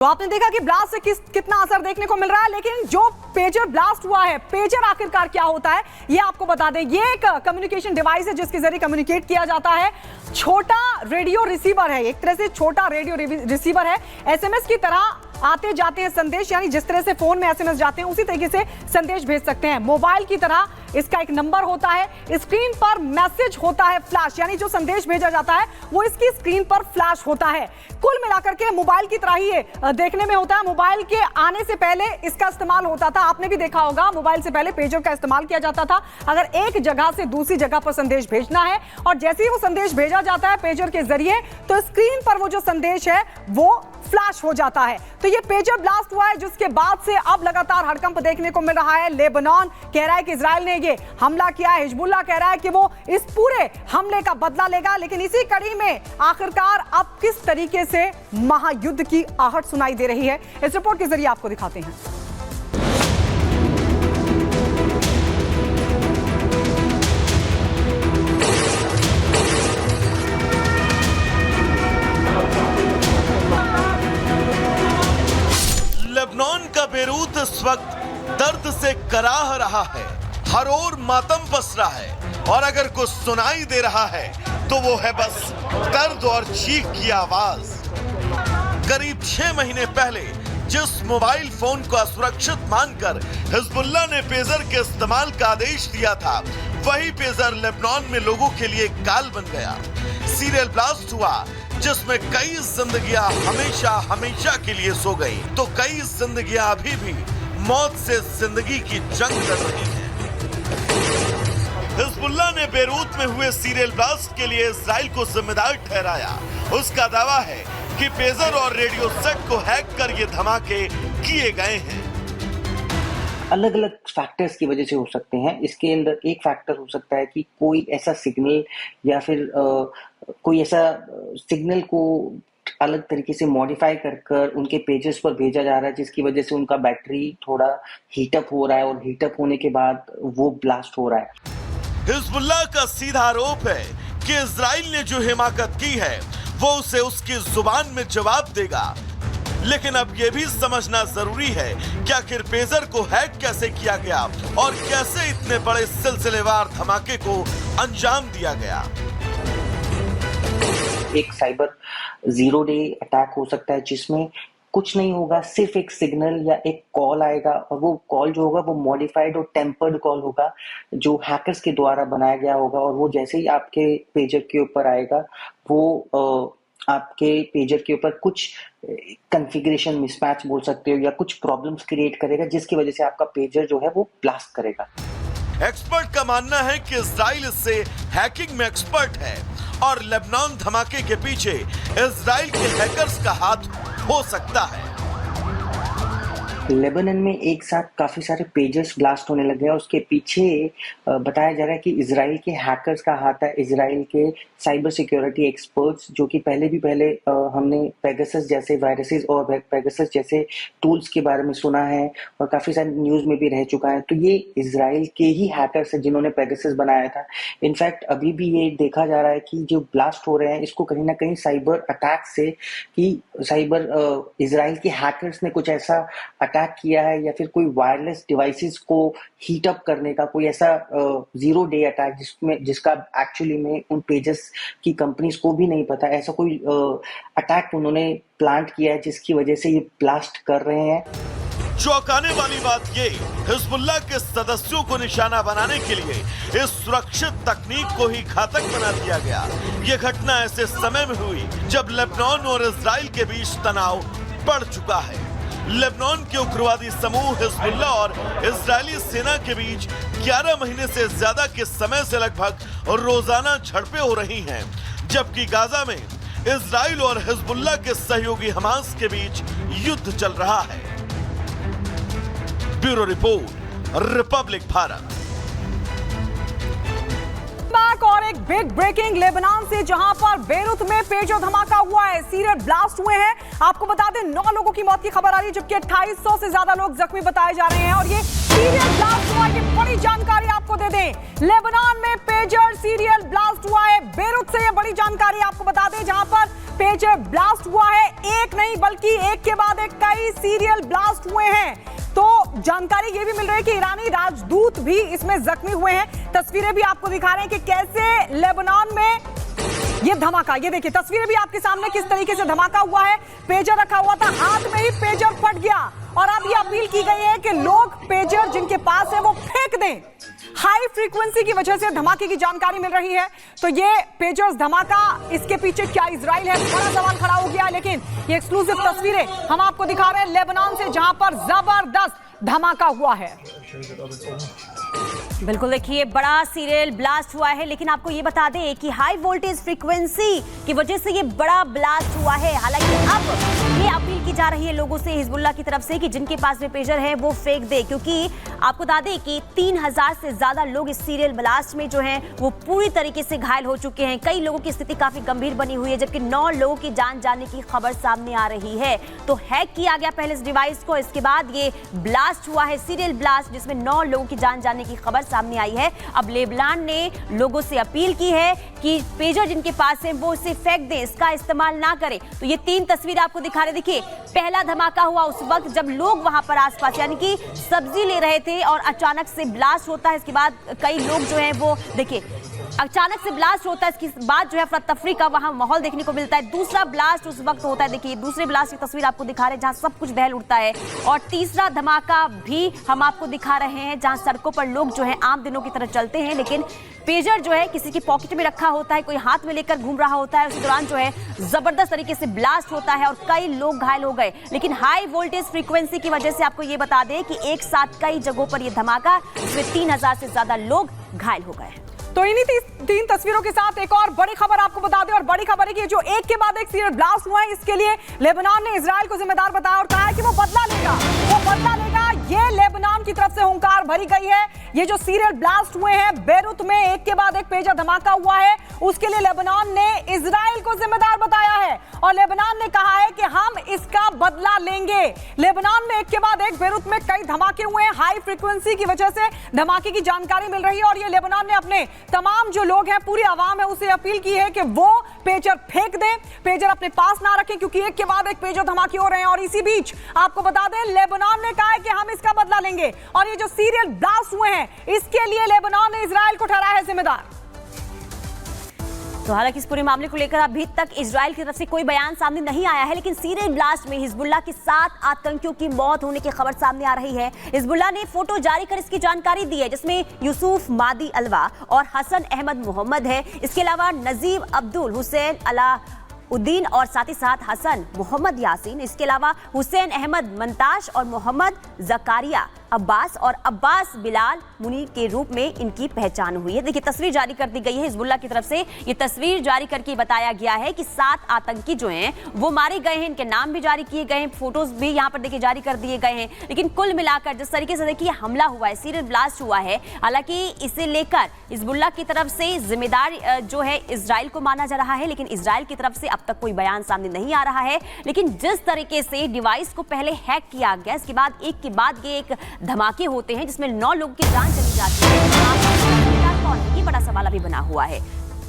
तो आपने देखा कि ब्लास्ट से कितना असर देखने को मिल रहा है, लेकिन जो पेजर ब्लास्ट हुआ है, पेजर आखिरकार क्या होता है ये आपको बता दें। ये एक कम्युनिकेशन डिवाइस है जिसके जरिए कम्युनिकेट किया जाता है। छोटा रेडियो रिसीवर है, एक तरह से छोटा रेडियो रिसीवर है। एसएमएस की तरह आते जाते हैं संदेश, यानी जिस तरह से फोन में एसएमएस जाते हैं उसी तरीके से संदेश भेज सकते हैं। मोबाइल की तरह इसका एक नंबर होता है, स्क्रीन पर मैसेज होता है फ्लैश, यानी जो संदेश भेजा जाता है वो इसकी स्क्रीन पर फ्लैश होता है। कुल मिलाकर के मोबाइल की तरह ही देखने में होता है। मोबाइल के आने से पहले इसका इस्तेमाल होता था, आपने भी देखा होगा, मोबाइल से पहले पेजर का इस्तेमाल किया जाता था। अगर एक जगह से दूसरी जगह पर संदेश भेजना है और जैसे ही वो संदेश भेजा जाता है पेजर के जरिए, तो स्क्रीन पर वो जो संदेश है वो फ्लैश हो जाता है। तो ये पेजर ब्लास्ट हुआ है, जिसके बाद से अब लगातार हड़कंप देखने को मिल रहा है। लेबनान कह रहा है कि इजराइल ने ये हमला किया है, हिजबुल्लाह कह रहा है कि वो इस पूरे हमले का बदला लेगा। लेकिन इसी कड़ी में आखिरकार अब किस तरीके से महायुद्ध की आहट सुनाई दे रही है, इस रिपोर्ट के जरिए आपको दिखाते हैं। लेबनान का बेरूत इस वक्त दर्द से कराह रहा है, हर ओर मातम पस रहा है और अगर कुछ सुनाई दे रहा है तो वो है बस दर्द और चीख की आवाज। करीब 6 महीने पहले जिस मोबाइल फोन को असुरक्षित मानकर हिजबुल्लाह ने पेजर के इस्तेमाल का आदेश दिया था, वही पेजर लेबनान में लोगों के लिए काल बन गया। सीरियल ब्लास्ट हुआ जिसमें कई जिंदगियां हमेशा हमेशा के लिए सो गई, तो कई जिंदगियां अभी भी मौत से जिंदगी की जंग लड़ रही हैं। हिजबुल्लाह ने बेरूत में हुए सीरियल ब्लास्ट के लिए इजराइल को जिम्मेदार ठहराया। उसका दावा है कि पेजर और रेडियो सेट को हैक कर ये धमाके किए गए हैं। अलग अलग फैक्टर्स की वजह से हो सकते हैं। इसके अंदर एक फैक्टर हो सकता है कि कोई ऐसा सिग्नल या फिर कोई ऐसा सिग्नल को अलग तरीके से मॉडिफाई कर उनके पेजेस पर भेजा जा रहा है, जिसकी वजह से उनका बैटरी थोड़ा हीटअप हो रहा है और हीटअप होने के बाद वो ब्लास्ट हो रहा है। हिजबुल्लाह का सीधा आरोप है कि इजराइल ने जो हिमाकत की है वो उसे उसकी जुबान में जवाब देगा। लेकिन अब यह भी समझना जरूरी है कि आखिर पेजर को हैक कैसे किया गया और कैसे इतने बड़े सिलसिलेवार धमाके को अंजाम दिया गया। एक साइबर 0 डे अटैक हो सकता है जिसमें कुछ नहीं होगा, सिर्फ एक सिग्नल या एक कॉल आएगा और वो कॉल जो होगा वो मॉडिफाइड और टेम्पर्ड कॉल होगा जो हैकर्स के द्वारा बनाया गया होगा, और वो जैसे ही आपके पेजर के ऊपर आएगा वो आपके पेजर के ऊपर कुछ कॉन्फ़िगरेशन मिसमैच बोल सकते हो या कुछ प्रॉब्लम्स क्रिएट करेगा, जिसकी वजह से आपका पेजर जो है वो ब्लास्ट करेगा। एक्सपर्ट का मानना है कि इजराइल इससे हैकिंग में एक्सपर्ट है और लेबनान धमाके के पीछे इजराइल के हैकर्स का हाथ हो सकता है। लेबनान में एक साथ काफी सारे पेजर्स ब्लास्ट होने लगे हैं, उसके पीछे बताया जा रहा है कि इजराइल के हैकर्स का हाथ है। इजराइल के साइबर सिक्योरिटी एक्सपर्ट्स जो कि पहले हमने पेगासस जैसे वायरसेस और पेगासस जैसे टूल्स के बारे में सुना है और काफी सारे न्यूज में भी रह चुका है, तो ये इजराइल के ही हैकर्स है जिन्होंने पेगासस बनाया था। इनफैक्ट अभी भी ये देखा जा रहा है कि जो ब्लास्ट हो रहे हैं इसको कहीं ना कहीं साइबर अटैक से कि इजराइल के हैकर्स ने कुछ ऐसा अटैक किया है या फिर कोई वायरलेस डिवाइसेस को हीट अप करने का कोई ऐसा 0 डे अटैक जिसका एक्चुअली में उन पेजेस की कंपनीज को भी नहीं पता, ऐसा कोई अटैक उन्होंने प्लांट किया है जिसकी वजह से ये ब्लास्ट कर रहे हैं। चौंकाने वाली बात ये, हिजबुल्लाह के सदस्यों को निशाना बनाने के लिए इस सुरक्षित तकनीक को ही घातक बना दिया गया। ये घटना ऐसे समय में हुई जब लेबनान और इजराइल के बीच तनाव बढ़ चुका है। लेबनान के उग्रवादी समूह हिजबुल्लाह और इजरायली सेना के बीच 11 महीने से ज्यादा के समय से लगभग रोजाना झड़पें हो रही हैं, जबकि गाजा में इजराइल और हिजबुल्लाह के सहयोगी हमास के बीच युद्ध चल रहा है। Bureau report, Republic Bharat. और एक बिग ब्रेकिंग लेबनान से, जहां पर बेरूत में पेजर धमाका हुआ है, सीरियल ब्लास्ट हुए हैं। आपको बता दें 9 लोगों की मौत की खबर आ रही है, जबकि 2800 से ज्यादा लोग जख्मी बताए जा रहे हैं। और ये सीरियल ब्लास्ट हुआ है, बड़ी जानकारी आपको दे दें। लेबनान में पेजर सीरियल ब्लास्ट हुआ है, बेरूत से ये बड़ी जानकारी आपको बता दें, जहां पर पेजर ब्लास्ट हुआ है। एक नहीं बल्कि एक के बाद एक कई सीरियल ब्लास्ट हुए हैं। तो जानकारी ये भी मिल रही है कि ईरानी राजदूत भी इसमें जख्मी हुए हैं। तस्वीरें भी आपको दिखा रहे हैं कि कैसे लेबनान में ये धमाका, ये देखिए तस्वीरें भी आपके सामने किस तरीके से धमाका हुआ है। पेजर रखा हुआ था, हाथ में ही पेजर फट गया और अब ये अपील की गई है कि लोग पेजर जिनके पास है वो फेंक दें। हाई फ्रीक्वेंसी की वजह से धमाके की जानकारी मिल रही है। तो ये पेजर्स धमाका, इसके पीछे क्या इजराइल है, बड़ा सवाल खड़ा हो गया है। लेकिन ये एक्सक्लूसिव तस्वीरें हम आपको दिखा रहे हैं लेबनान से, जहां पर जबरदस्त धमाका हुआ है। बिल्कुल, देखिए बड़ा सीरियल ब्लास्ट हुआ है। लेकिन आपको ये बता दें कि हाई वोल्टेज फ्रीक्वेंसी की वजह से ये बड़ा ब्लास्ट हुआ है। हालांकि अब ये अपील की जा रही है लोगों से, हिजबुल्लाह की तरफ से, कि जिनके पास में पेजर है वो फेंक दे, क्योंकि आपको बता दें कि 3000 से ज्यादा लोग इस सीरियल ब्लास्ट में जो हैं वो पूरी तरीके से घायल हो चुके हैं। कई लोगों की स्थिति काफी गंभीर बनी हुई है, जबकि 9 लोगों की जान जाने की खबर सामने आ रही है। तो हैक किया गया पहले इस डिवाइस को, इसके बाद ये ब्लास्ट हुआ है, सीरियल ब्लास्ट, जिसमें 9 लोगों की जान जाने की खबर सामने आई है। अब लेबनान ने लोगों से अपील की है कि पेजर जिनके पास है वो इसे फेंक दें, इसका इस्तेमाल ना करें। तो ये 3 तस्वीर आपको दिखा रहे, देखिए पहला धमाका हुआ उस वक्त जब लोग वहां पर आसपास यानी कि सब्जी ले रहे थे और अचानक से ब्लास्ट होता है। इसके बाद कई लोग जो हैं वो देखिए अचानक से ब्लास्ट होता है, इसके बाद जो है अफरा तफरी का वहां माहौल देखने को मिलता है। दूसरा ब्लास्ट उस वक्त होता है, देखिए दूसरे ब्लास्ट की तस्वीर आपको दिखा रहे हैं जहां सब कुछ बहल उठता है। और तीसरा धमाका भी हम आपको दिखा रहे हैं जहां सड़कों पर लोग जो है आम दिनों की तरह चलते हैं, लेकिन पेजर जो है किसी की पॉकेट में रखा होता है, कोई हाथ में लेकर घूम रहा होता है। उस दौरान जो है जबरदस्त तरीके से ब्लास्ट होता है और कई लोग घायल हो गए। लेकिन हाई वोल्टेज फ्रीक्वेंसी की वजह से आपको ये बता दें कि एक साथ कई जगहों पर यह धमाका, इसमें 3000 से ज्यादा लोग घायल हो गए। तो इन्हीं 3 तस्वीरों के साथ एक और बड़ी खबर आपको बता दें, और बड़ी खबर है कि जो एक के बाद एक सीरियल ब्लास्ट हुआ है, इसके लिए लेबनान ने इजराइल को जिम्मेदार बताया और कहा है कि वो बदला लेगा, वो बदला लेगा। ये लेबनान की तरफ से हुंकार भरी गई है। ये जो सीरियल ब्लास्ट हुए हैं बेरूत में, एक के बाद एक पेजर धमाका हुआ है, उसके लिए लेबनान ने इजराइल को जिम्मेदार बताया है और लेबनान ने कहा है कि हम इसका बदला लेंगे। लेबनान में एक के बाद एक बेरूत में कई धमाके हुए हैं, हाई फ्रीक्वेंसी की वजह से धमाके की जानकारी मिल रही है। और ये लेबनान ने अपने तमाम जो लोग हैं, पूरी आवाम है, उसे अपील की है कि वो पेजर फेंक दें, पेजर अपने पास ना रखें, क्योंकि एक के बाद एक पेजर धमाके हो रहे हैं। और इसी बीच आपको बता दें लेबनान ने कहा है कि हम इसका बदला लेंगे और ये जो सीरियल ब्लास्ट हुए हैं इसके लिए लेबनान ने इजराइल को ठहराया है जिम्मेदार। तो हालांकि इस पूरे मामले को लेकर अभी तक इजराइल की तरफ से कोई बयान सामने नहीं आया है, लेकिन सीरियल ब्लास्ट में हिजबुल्लाह के 7 आतंकियों की मौत होने की खबर सामने आ रही है। हिजबुल्लाह ने फोटो जारी कर इसकी जानकारी दी है, जिसमें यूसुफ मादी अलवा और हसन अहमद मोहम्मद है। इसके अलावा नजीब अब्दुल हुसैन अलाउद्दीन और साथ ही साथ हसन मोहम्मद यासीन, इसके अलावा हुसैन अहमद मंताश और मोहम्मद जकारिया अब्बास और अब्बास बिलाल मुनीर के रूप में इनकी पहचान हुई है। देखिए तस्वीर जारी कर दी गई है हिजबुल्लाह की तरफ से। ये तस्वीर जारी करके बताया गया है कि 7 आतंकी जो हैं वो मारे गए हैं, इनके नाम भी जारी किए गए हैं, फोटोज भी यहाँ पर देखिए जारी कर दिए गए हैं। लेकिन कुल मिलाकर जिस तरीके से देखिए हमला हुआ है, सीरियल ब्लास्ट हुआ है, हालांकि इसे लेकर हिजबुल्लाह की तरफ से जिम्मेदार जो है इजराइल को माना जा रहा है, लेकिन इजराइल की तरफ से अब तक कोई बयान सामने नहीं आ रहा है। लेकिन जिस तरीके से डिवाइस को पहले हैक किया गया, इसके बाद ये एक धमाके होते हैं जिसमें 9 लोगों की जान चली जाती है, कौन है, ये बड़ा सवाल अभी बना हुआ है।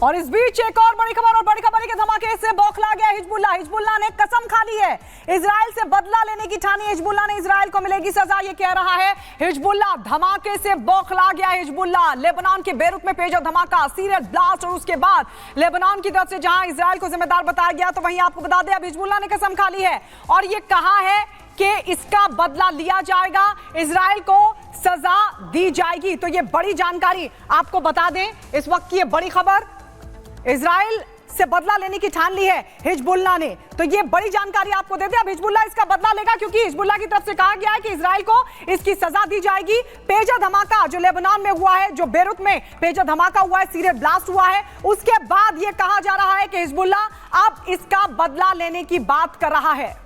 और इस बीच एक और बड़ी खबर, और बड़ी खबर है कि धमाके से बौखला गया हिजबुल्लाह। हिजबुल्लाह ने कसम खा ली है, इजराइल से बदला लेने की ठानी हिजबुल्लाह ने, इजराइल को मिलेगी सजा, ये कह रहा है हिजबुल्लाह। धमाके से बौखला गया हिजबुल्लाह। लेबनान के बेरूत में पेजर धमाका, सीरियल ब्लास्ट, और उसके बाद लेबनान की तरफ से जहां इजराइल को जिम्मेदार बताया गया, तो वहीं आपको बता दें अब हिजबुल्लाह ने कसम खा ली है और ये कहा है कि इसका बदला लिया जाएगा, इजराइल को सजा दी जाएगी। तो ये बड़ी जानकारी आपको बता दें, इस वक्त की ये बड़ी खबर, इजराइल से बदला लेने की ठान ली है हिजबुल्लाह ने। तो ये बड़ी जानकारी आपको देते हैं, अब हिजबुल्लाह इसका बदला लेगा, क्योंकि हिजबुल्लाह की तरफ से कहा गया है कि इजराइल को इसकी सजा दी जाएगी। पेजर धमाका जो लेबनान में हुआ है, जो बेरूत में पेजर धमाका हुआ है, सीरियल ब्लास्ट हुआ है, उसके बाद ये कहा जा रहा है कि हिजबुल्लाह अब इसका बदला लेने की बात कर रहा है।